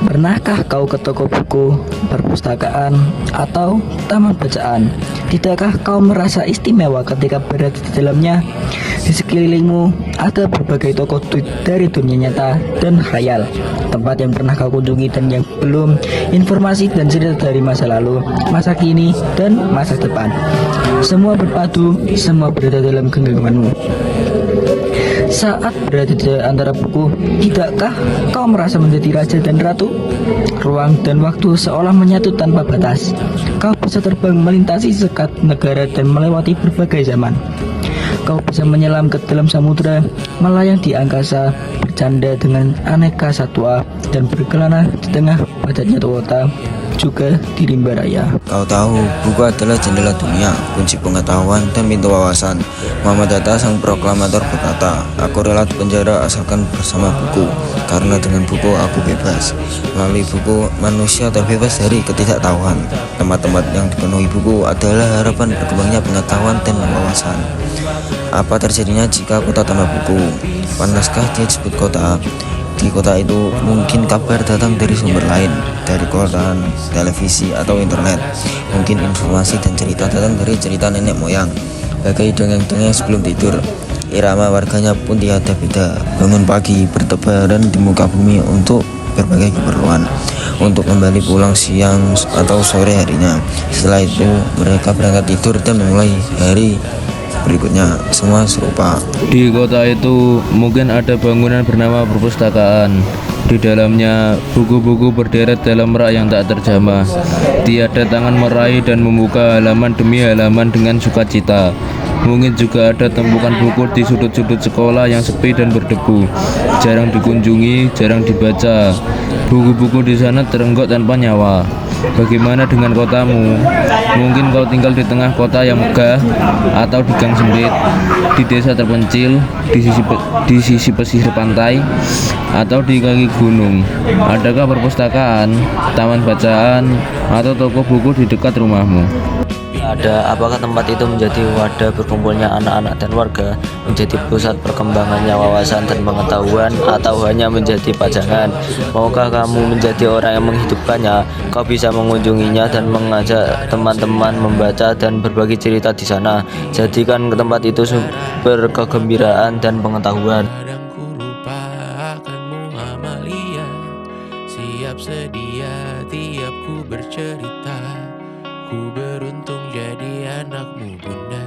Pernahkah kau ke toko buku, perpustakaan, atau taman bacaan? Tidakkah kau merasa istimewa ketika berada di dalamnya? Di sekelilingmu ada berbagai toko dari dunia nyata dan khayal. Tempat yang pernah kau kunjungi dan yang belum. Informasi dan cerita dari masa lalu, masa kini, dan masa depan. Semua berpadu, semua berada dalam genggamanmu. Saat berada di antara buku, tidakkah kau merasa menjadi raja dan ratu? Ruang dan waktu seolah menyatu tanpa batas. Kau bisa terbang melintasi sekat negara dan melewati berbagai zaman. Kau bisa menyelam ke dalam samudera, melayang di angkasa, bercanda dengan aneka satwa, dan berkelana di tengah padatnya kota, juga di rimba raya. Kau tahu, buku adalah jendela dunia, kunci pengetahuan, dan pintu wawasan. Muhammad Hatta, sang proklamator, berkata, "Aku rela di penjara asalkan bersama buku, karena dengan buku aku bebas. Melalui buku, manusia terbebas dari ketidaktahuan. Tempat-tempat yang dipenuhi buku adalah harapan berkembangnya pengetahuan dan wawasan." Apa terjadinya jika kota tanpa buku? Panaskah dia disebut kota? Di kota itu mungkin kabar datang dari sumber lain, dari koran, televisi, atau internet. Mungkin informasi dan cerita datang dari cerita nenek moyang, bagai dongeng-dongeng sebelum tidur. Irama warganya pun tiada beda. Bangun pagi, bertebaran di muka bumi untuk berbagai keperluan, untuk kembali pulang siang atau sore harinya. Setelah itu mereka berangkat tidur dan memulai hari berikutnya. Semua serupa. Di kota itu mungkin ada bangunan bernama perpustakaan. Di dalamnya buku-buku berderet dalam rak yang tak terjamah. Tiada tangan meraih dan membuka halaman demi halaman dengan sukacita. Mungkin juga ada tumpukan buku di sudut-sudut sekolah yang sepi dan berdebu, jarang dikunjungi, jarang dibaca. Buku-buku di sana terenggot tanpa nyawa. Bagaimana dengan kotamu? Mungkin kau tinggal di tengah kota yang megah, atau di gang sempit, di desa terpencil, di sisi pesisir pantai, atau di kaki gunung. Adakah perpustakaan, taman bacaan, atau toko buku di dekat rumahmu? Ada. Apakah tempat itu menjadi wadah berkumpulnya anak-anak dan warga, menjadi pusat perkembangannya wawasan dan pengetahuan, atau hanya menjadi pajangan? Maukah kamu menjadi orang yang menghidupkannya? Kau bisa mengunjunginya dan mengajak teman-teman membaca dan berbagi cerita di sana. Jadikan tempat itu sumber kegembiraan dan pengetahuan. Kadang ku lupa akanmu Amalia, siap sedia tiap ku bercerita. Ku beruntung jadi anakmu bunda.